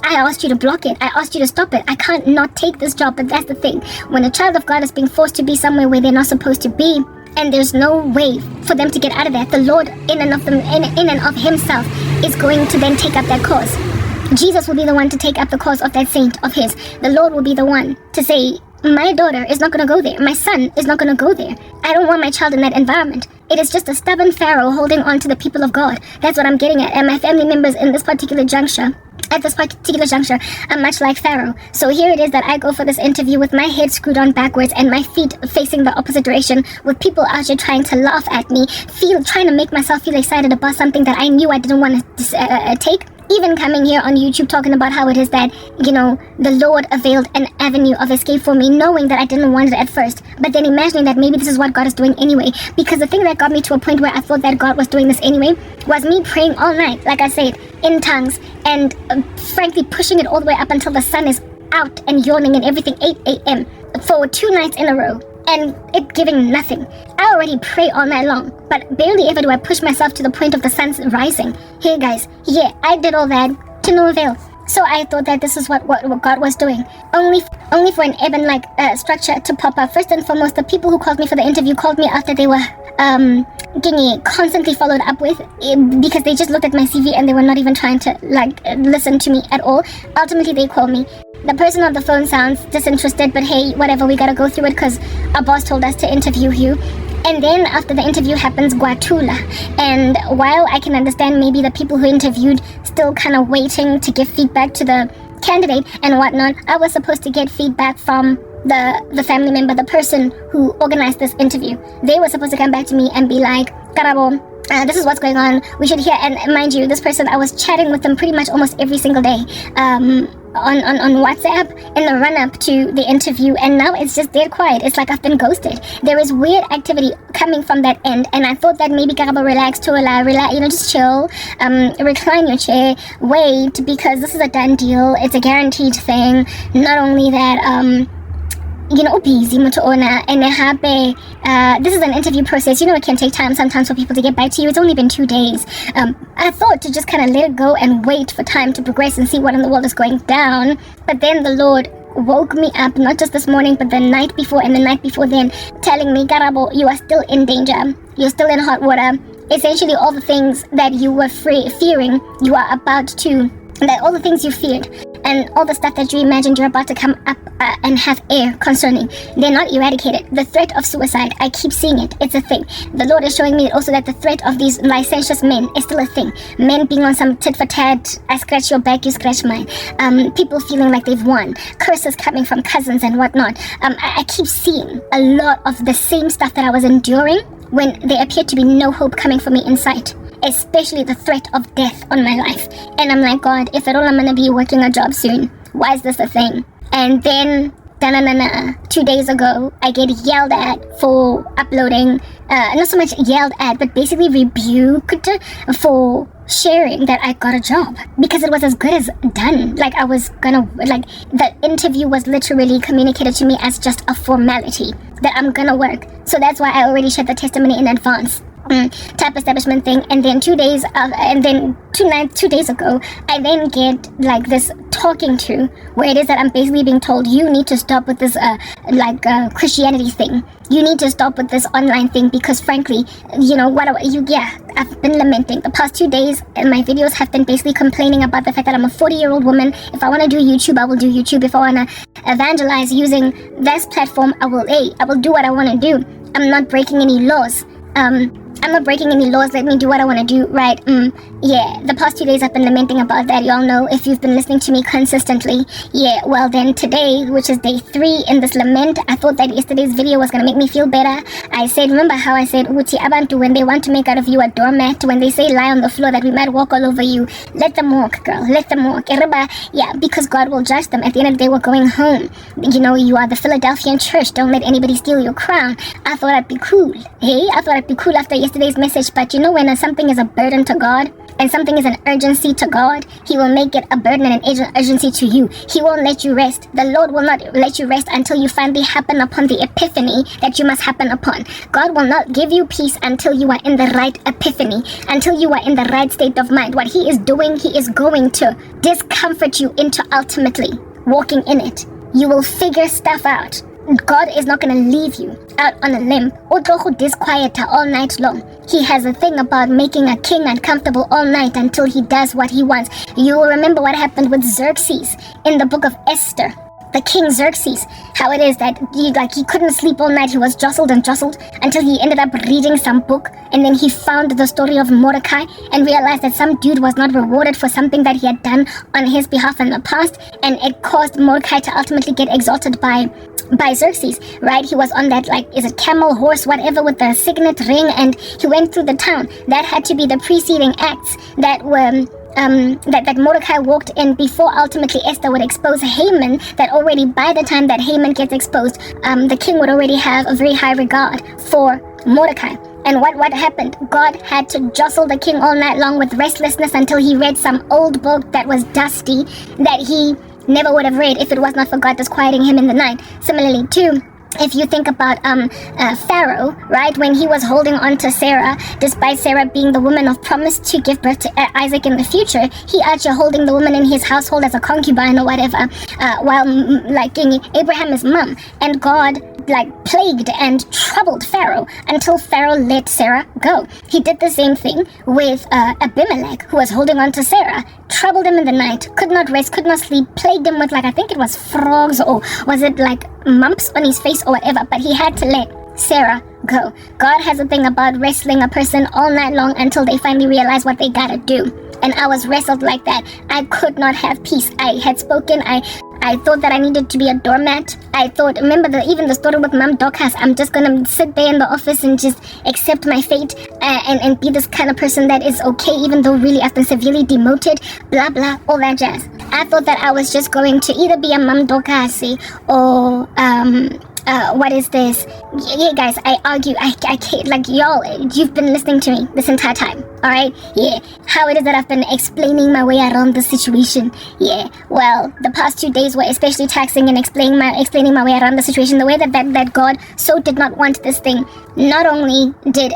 I asked you to block it. I asked you to stop it. I can't not take this job. But that's the thing. When a child of God is being forced to be somewhere where they're not supposed to be, and there's no way for them to get out of that, the Lord in and of himself is going to then take up that cause. Jesus will be the one to take up the cause of that saint of his. The Lord will be the one to say, my daughter is not going to go there. My son is not going to go there. I don't want my child in that environment. It is just a stubborn Pharaoh holding on to the people of God. That's what I'm getting at. And my family members in this particular juncture, I'm much like Pharaoh. So here it is that I go for this interview with my head screwed on backwards and my feet facing the opposite direction, with people out here trying to laugh at me, trying to make myself feel excited about something that I knew I didn't want to take. Even coming here on YouTube talking about how it is that, the Lord availed an avenue of escape for me, knowing that I didn't want it at first, but then imagining that maybe this is what God is doing anyway. Because the thing that got me to a point where I thought that God was doing this anyway was me praying all night, like I said, in tongues, and frankly pushing it all the way up until the sun is out and yawning and everything, 8 a.m. for 2 nights in a row. And it giving nothing. I already pray all night long, but barely ever do I push myself to the point of the sun rising. Here guys, I did all that to no avail. So I thought that this is what God was doing. Only for an Eben-like structure to pop up. First and foremost, the people who called me for the interview called me after they were getting constantly followed up with, because they just looked at my CV and they were not even trying to listen to me at all. Ultimately, they called me. The person on the phone sounds disinterested, but hey, whatever, we gotta go through it because our boss told us to interview you. And then after the interview happens, Guatula. And while I can understand maybe the people who interviewed still kind of waiting to give feedback to the candidate and whatnot, I was supposed to get feedback from the family member, the person who organized this interview. They were supposed to come back to me and be like, Karabo, this is what's going on, we should hear. And mind you, this person, I was chatting with them pretty much almost every single day on WhatsApp in the run-up to the interview, and now it's just dead quiet. It's like I've been ghosted. There is weird activity coming from that end, and I thought that maybe Karabo, relax, just chill, recline your chair, wait, because this is a done deal. It's a guaranteed thing. Not only that, busy motoona, and this is an interview process. It can take time sometimes for people to get back to you. It's only been 2 days. I thought to just kind of let it go and wait for time to progress and see what in the world is going down. But then the Lord woke me up, not just this morning, but the night before and the night before then, telling me, Karabo, you are still in danger. You're still in hot water. Essentially, all the things that you were fearing, you are about to, that all the things you feared and all the stuff that you imagined you're about to come up and have air concerning, they're not eradicated. The threat of suicide, I keep seeing it. It's a thing. The Lord is showing me also that the threat of these licentious men is still a thing. Men being on some tit for tat, I scratch your back, you scratch mine. People feeling like they've won. Curses coming from cousins and whatnot. I keep seeing a lot of the same stuff that I was enduring when there appeared to be no hope coming for me in sight. Especially the threat of death on my life. And I'm like, God, if at all I'm gonna be working a job soon, why is this a thing? And then 2 days ago, I get yelled at for uploading, not so much yelled at, but basically rebuked for sharing that I got a job, because it was as good as done. The interview was literally communicated to me as just a formality that I'm gonna work. So that's why I already shared the testimony in advance. Type establishment thing. And then 2 days two days ago, I then get this talking to where it is that I'm basically being told, you need to stop with this Christianity thing. you need to stop with this online thing, because frankly, I've been lamenting the past 2 days, and my videos have been basically complaining about the fact that I'm a 40-year-old woman. If I want to do YouTube, I will do YouTube. If I want to evangelize using this platform, I will do what I want to do. I'm not breaking any laws. Let me do what I want to do, right? The past 2 days I've been lamenting about that. Y'all know if you've been listening to me consistently. Well then today, which is day 3 in this lament, I thought that yesterday's video was going to make me feel better. I said, remember how I said, Uti abantu, when they want to make out of you a doormat, when they say lie on the floor that we might walk all over you, let them walk, girl, let them walk. Because God will judge them. At the end of the day, we're going home. You are the Philadelphian church. Don't let anybody steal your crown. I thought I'd be cool. After yesterday's message. But when something is a burden to God and something is an urgency to God, He will make it a burden and an urgency to you. He won't let you rest. The Lord will not let you rest until you finally happen upon the epiphany that you must happen upon. God will not give you peace until you are in the right epiphany, until you are in the right state of mind. What He is doing, He is going to discomfort you into ultimately walking in it. You will figure stuff out. God is not going to leave you out on a limb or disquieter all night long. He has a thing about making a king uncomfortable all night until he does what he wants. You will remember what happened with Xerxes in the book of Esther. The king Xerxes, how it is that he couldn't sleep all night. He was jostled until he ended up reading some book, and then he found the story of Mordecai and realized that some dude was not rewarded for something that he had done on his behalf in the past, and it caused Mordecai to ultimately get exalted by Xerxes, right? He was on that, is it camel, horse, whatever, with the signet ring, and he went through the town. That had to be the preceding acts that were that Mordecai walked in before ultimately Esther would expose Haman, that already by the time that Haman gets exposed, the king would already have a very high regard for Mordecai. And what happened? God had to jostle the king all night long with restlessness until he read some old book that was dusty, that he never would have read if it was not for God disquieting him in the night. Similarly too, if you think about Pharaoh, right, when he was holding on to Sarah, despite Sarah being the woman of promise to give birth to Isaac in the future, he actually holding the woman in his household as a concubine or whatever, while Abraham's mom. And God plagued and troubled Pharaoh until Pharaoh let Sarah go. He did the same thing with Abimelech, who was holding on to Sarah, troubled him in the night, could not rest, could not sleep, plagued him with I think it was frogs, or was it mumps on his face or whatever, but he had to let Sarah go. God has a thing about wrestling a person all night long until they finally realize what they gotta do. And I was wrestled like that. I could not have peace. I had spoken. I thought that I needed to be a doormat. I thought, remember even the story with Mom Dorcas, I'm just gonna sit there in the office and just accept my fate and be this kind of person that is okay, even though really I've been severely demoted, blah blah, all that jazz. I thought that I was just going to either be a Mom Dorcas or what is this? Yeah, guys, I argue. I can't, y'all, you've been listening to me this entire time, alright? Yeah, how it is that I've been explaining my way around the situation. Yeah, well, the past 2 days were especially taxing in explaining my way around the situation, the way that God so did not want this thing. Not only did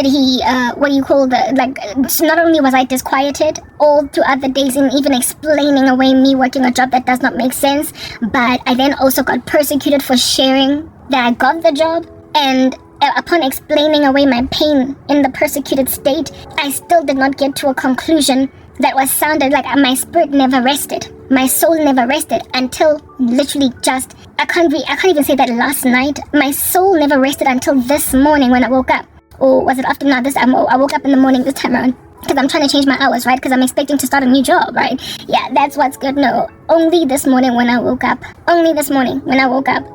he, not only was I disquieted all throughout the days in even explaining away me working a job that does not make sense, but I then also got persecuted for sharing that I got the job, and upon explaining away my pain in the persecuted state, I still did not get to a conclusion that was sounded like my spirit never rested. My soul never rested until literally just, I can't even say that last night. My soul never rested until this morning when I woke up. Or was it after now? I woke up in the morning this time around. Because I'm trying to change my hours, right? Because I'm expecting to start a new job, right? Yeah, that's what's good. No, only this morning when I woke up,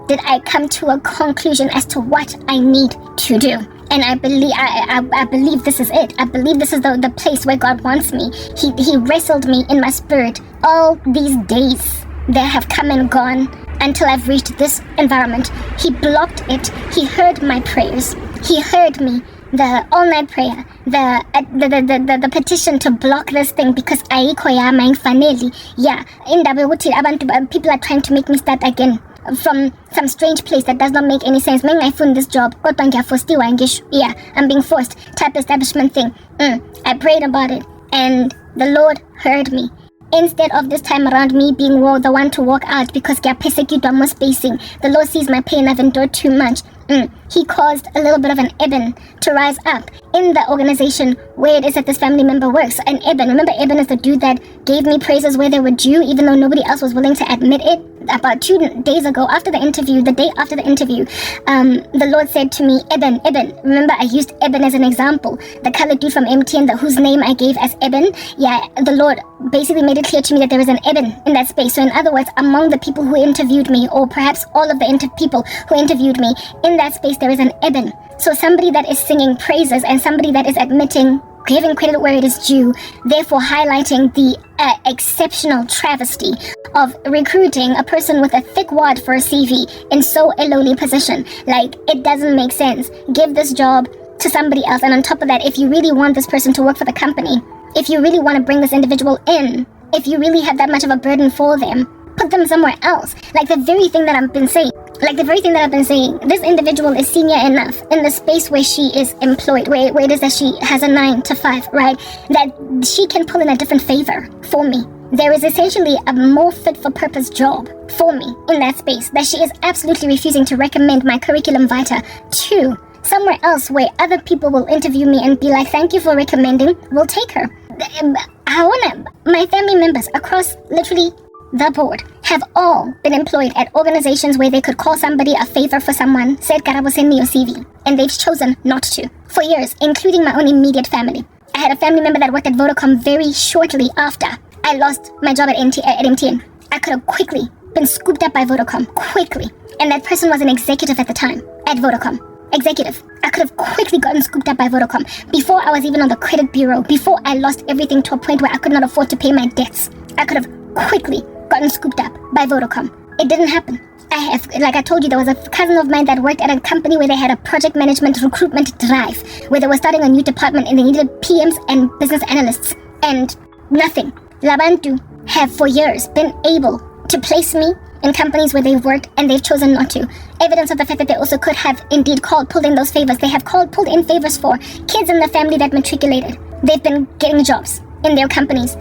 did I come to a conclusion as to what I need to do. And I believe this is it. I believe this is the place where God wants me. He wrestled me in my spirit all these days that have come and gone until I've reached this environment. He blocked it. He heard my prayers. He heard me. The all-night prayer, the petition to block this thing because ayikho yami ngifanele. Yeah, indaba ukuthi abantu people are trying to make me start again from some strange place that does not make any sense. Mina ngifuna this job, kodwa ngiyaforciwa ngisho. Yeah, I'm being forced type establishment thing. I prayed about it and the Lord heard me. Instead of this time around me being the one to walk out because more spacing, the Lord sees my pain, I've endured too much. He caused a little bit of an Eben to rise up in the organization where it is that this family member works. And Eben, remember Eben is the dude that gave me praises where they were due, even though nobody else was willing to admit it. About 2 days ago, after the interview, the day after the interview, the Lord said to me, Eben, remember I used Eben as an example, the colored dude from MTN, whose name I gave as Eben. Yeah, the Lord basically made it clear to me that there is an Eben in that space. So in other words, among the people who interviewed me, or perhaps all of the people who interviewed me, in that space there is an Eben. So somebody that is singing praises and somebody that is admitting, giving credit where it is due, therefore highlighting the exceptional travesty of recruiting a person with a thick wad for a CV in so a lowly position. Like, it doesn't make sense. Give this job to somebody else. And on top of that, if you really want this person to work for the company, if you really want to bring this individual in, if you really have that much of a burden for them, put them somewhere else. Like the very thing that I've been saying, this individual is senior enough in the space where she is employed, where it is that she has a 9 to 5, right? That she can pull in a different favor for me. There is essentially a more fit for purpose job for me in that space that she is absolutely refusing to recommend my curriculum vitae to. Somewhere else where other people will interview me and be like, thank you for recommending, we'll take her. My family members across literally the board have all been employed at organizations where they could call somebody a favor for someone, said, Karabo, send me your CV. And they've chosen not to for years, including my own immediate family. I had a family member that worked at Vodacom very shortly after I lost my job at MTN. I could have quickly been scooped up by Vodacom, quickly. And that person was an executive at the time at Vodacom. Executive. I could have quickly gotten scooped up by Vodacom before I was even on the credit bureau, before I lost everything to a point where I could not afford to pay my debts. I could have quickly gotten scooped up by Vodacom. It didn't happen. Like I told you, there was a cousin of mine that worked at a company where they had a project management recruitment drive, where they were starting a new department and they needed PMs and business analysts. And nothing. Labantu have for years been able to place me in companies where they've worked and they've chosen not to. Evidence of the fact that they also could have indeed pulled in those favors. They have pulled in favors for kids in the family that matriculated. They've been getting jobs in their companies.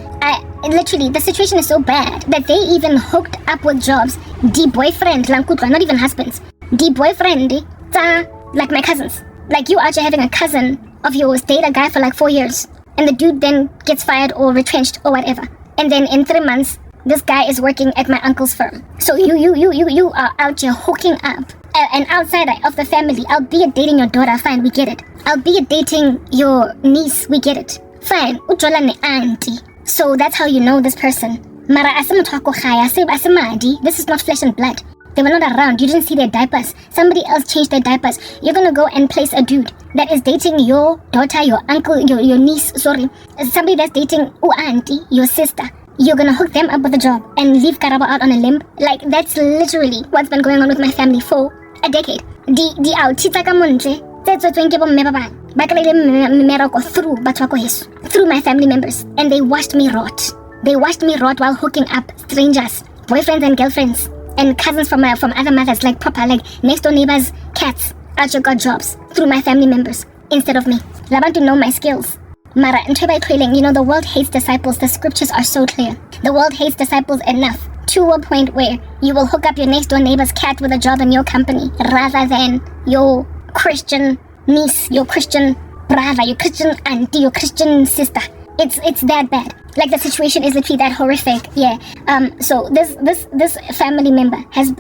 Literally, the situation is so bad that they even hooked up with jobs. The boyfriend, not even husbands. The boyfriend, like my cousins. Like you out here having a cousin of yours date a guy for like 4 years. And the dude then gets fired or retrenched or whatever. And then in 3 months, this guy is working at my uncle's firm. So you are out here hooking up an outsider of the family, albeit dating your daughter, fine, we get it. Albeit dating your niece, we get it. Fine, ujola ne auntie. So that's how you know this person. Mara this is not flesh and blood. They were not around. You didn't see their diapers. Somebody else changed their diapers. You're gonna go and place a dude that is dating your daughter, your uncle, your niece, somebody that's dating auntie, your sister. You're gonna hook them up with a job and leave Karabo out on a limb? Like, that's literally what's been going on with my family for a decade. Through my family members. And they watched me rot. They watched me rot while hooking up strangers, boyfriends and girlfriends, and cousins from other mothers, like proper, like next door neighbors, cats, actually got jobs through my family members instead of me. I want to know my skills. Mara, and the world hates disciples. The scriptures are so clear. The world hates disciples enough to a point where you will hook up your next door neighbor's cat with a job in your company rather than your Christian niece, your Christian brother, your Christian auntie, your Christian sister. It's that bad. Like, the situation is literally that horrific. Yeah. So this family member has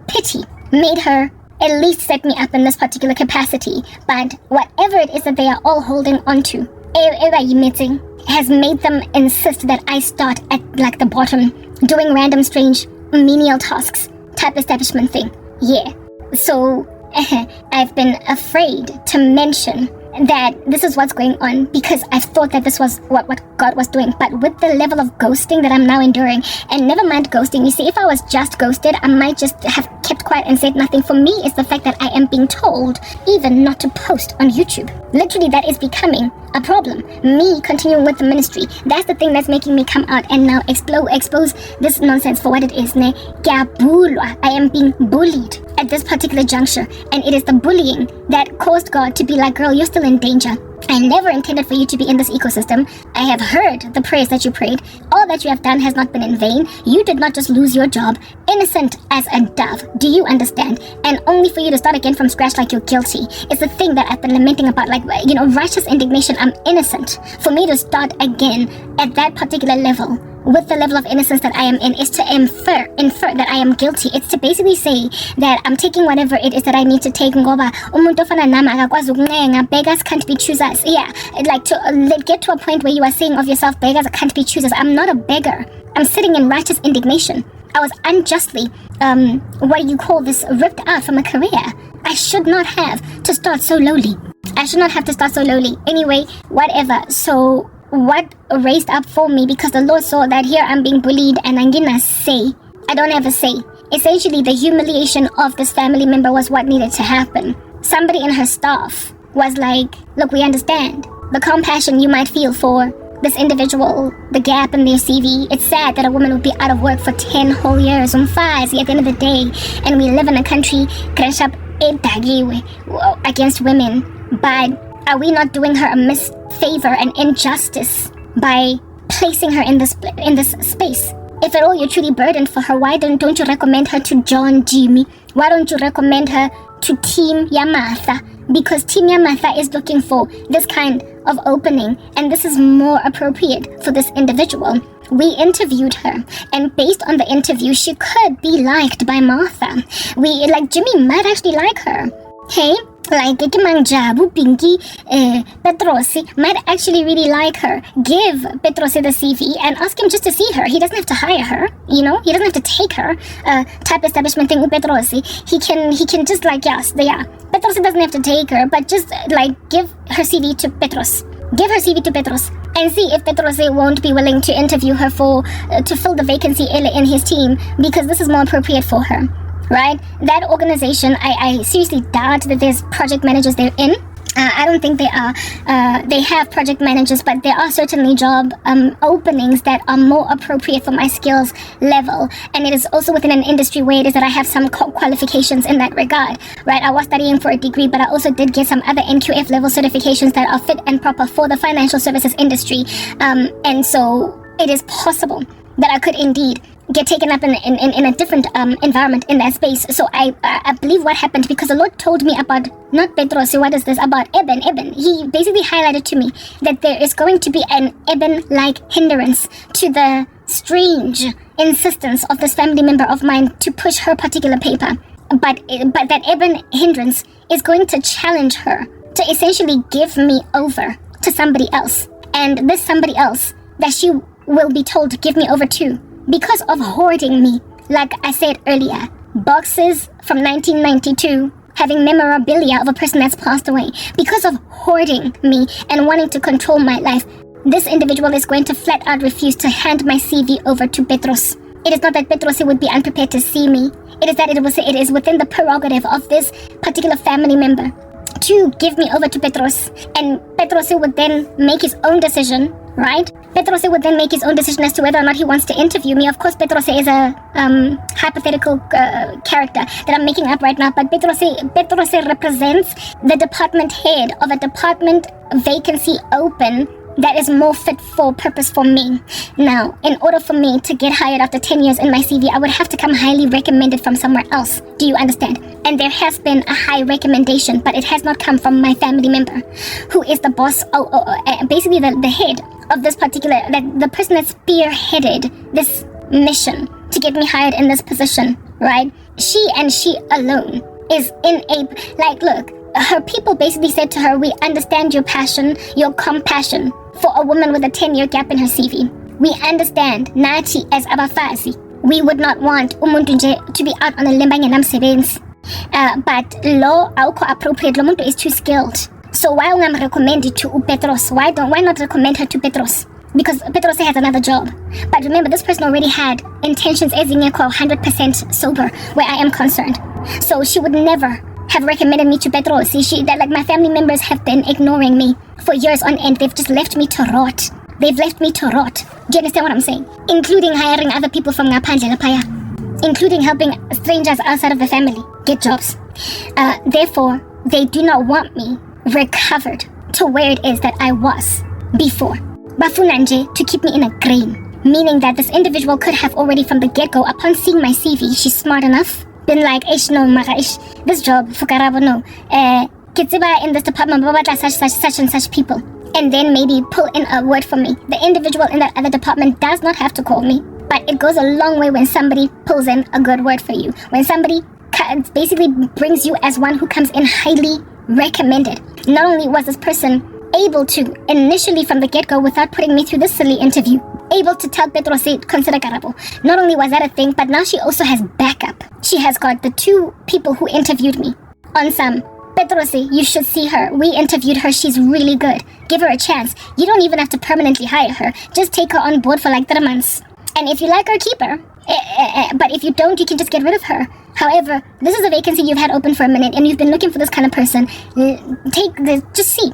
pity made her at least set me up in this particular capacity. But whatever it is that they are all holding on to, has made them insist that I start at like the bottom, doing random strange menial tasks type establishment thing. Yeah. So I've been afraid to mention that this is what's going on because I've thought that this was what God was doing. But with the level of ghosting that I'm now enduring, and never mind ghosting, you see, if I was just ghosted, I might just have kept quiet and said nothing. For me, it's the fact that I am being told even not to post on YouTube. Literally, that is becoming a problem. Me continuing with the ministry, that's the thing that's making me come out and now expose this nonsense for what it is. I am being bullied at this particular juncture, and it is the bullying that caused God to be like, girl, you're still in danger. I never intended for you to be in this ecosystem. I have heard the prayers that you prayed. All all that you have done has not been in vain. You did not just lose your job, innocent as a dove. Do you understand? And only for you to start again from scratch like you're guilty. It's the thing that I've been lamenting about, like, righteous indignation. I'm innocent. For me to start again at that particular level, with the level of innocence that I am in, is to infer that I am guilty. It's to basically say that I'm taking whatever it is that I need to take. Ngoba umuntu ofana nami akakwazi ukuncenga. Beggars can't be choosers. Yeah, like to get to a point where you are saying of yourself, beggars can't be choosers. I'm not a beggar. I'm sitting in righteous indignation. I was unjustly, ripped out from a career. I should not have to start so lowly. Anyway, whatever. So what raised up for me, because the Lord saw that here I'm being bullied and I'm gonna say, I don't ever say. Essentially, the humiliation of this family member was what needed to happen. Somebody in her staff was like, look, we understand the compassion you might feel for this individual, the gap in their CV. It's sad that a woman would be out of work for 10 whole years, at the end of the day, and we live in a country crash up against women. But are we not doing her a misfavor and injustice by placing her in this space? If at all you're truly burdened for her, why don't you recommend her to John Jimmy? Why don't you recommend her to Team Yamatha? Because Team Yamatha is looking for this kind of opening, and this is more appropriate for this individual. We interviewed her, and based on the interview, she could be liked by Martha. Jimmy might actually like her. Hey? Like Mangjabu, Pinky, Petrosi might actually really like her. Give Petrosi the CV and ask him just to see her. He doesn't have to hire her, He doesn't have to take her. Type establishment thing with Petrosi. He can just Petrosi doesn't have to take her, but just give her CV to Petros. Give her CV to Petros and see if Petrosi won't be willing to interview her to fill the vacancy in his team, because this is more appropriate for her. Right? That organization, I seriously doubt that there's project managers there in. I don't think they are. They have project managers, but there are certainly job openings that are more appropriate for my skills level. And it is also within an industry where it is that I have some qualifications in that regard. Right? I was studying for a degree, but I also did get some other NQF level certifications that are fit and proper for the financial services industry. And so it is possible that I could indeed get taken up in a different environment in that space. So I believe what happened, because the Lord told me about, not Petros, what is this, about Eben. He basically highlighted to me that there is going to be an Eben-like hindrance to the strange insistence of this family member of mine to push her particular paper. But that Eben hindrance is going to challenge her to essentially give me over to somebody else. And this somebody else that she will be told to give me over to, because of hoarding me, like I said earlier, boxes from 1992, having memorabilia of a person that's passed away, because of hoarding me and wanting to control my life, this individual is going to flat out refuse to hand my CV over to Petros. It is not that Petros would be unprepared to see me. It is that it is within the prerogative of this particular family member to give me over to Petros, and Petros would then make his own decision, right? Petros would then make his own decision as to whether or not he wants to interview me. Of course, Petros is a hypothetical character that I'm making up right now, but Petros represents the department head of a department vacancy open that is more fit for purpose for me. Now, in order for me to get hired after 10 years in my CV, I would have to come highly recommended from somewhere else. Do you understand? And there has been a high recommendation, but it has not come from my family member, who is the boss, basically the head of this particular, the person that spearheaded this mission to get me hired in this position, right? She and she alone is in a, look, her people basically said to her, we understand your passion, your compassion for a woman with a 10-year gap in her CV. We understand, nathi as abafazi, we would not want umuntu nje to be out on a limb namsebenzi. But lo awukho appropriate, lo muntu is too skilled. So why don't I recommend it to Petros? Why not recommend her to Petros? Because Petros has another job. But remember, this person already had intentions as in 100% sober, where I am concerned. So she would never have recommended me to Petros. My family members have been ignoring me for years on end. They've just left me to rot. Do you understand what I'm saying? Including hiring other people from Ngaphandle Lapaya. Including helping strangers outside of the family get jobs. Therefore, they do not want me recovered to where it is that I was before. Bafuna nje to keep me in a grain. Meaning that this individual could have already from the get-go, upon seeing my CV, she's smart enough, been like, no, this job, fukarabo, no. Kitsiba in this department, such and such people. And then maybe pull in a word for me. The individual in that other department does not have to call me. But it goes a long way when somebody pulls in a good word for you. When somebody basically brings you as one who comes in highly recommended. Not only was this person able to, initially from the get-go, without putting me through this silly interview, able to tell Petro, say, consider Karabo. Not only was that a thing, but now she also has backup. She has got the 2 people who interviewed me on some. Petro, say, you should see her. We interviewed her. She's really good. Give her a chance. You don't even have to permanently hire her. Just take her on board for like 3 months. And if you like her, keep her. But if you don't, you can just get rid of her. However, this is a vacancy you've had open for a minute and you've been looking for this kind of person. Just see.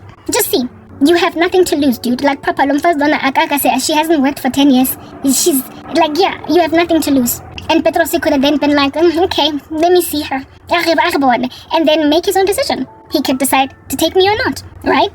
You have nothing to lose, dude. Like Papa Lumfa's Donna Akaka said, she hasn't worked for 10 years. She's like, yeah, you have nothing to lose. And Petrosi could have then been like, okay, let me see her. And then make his own decision. He could decide to take me or not, right?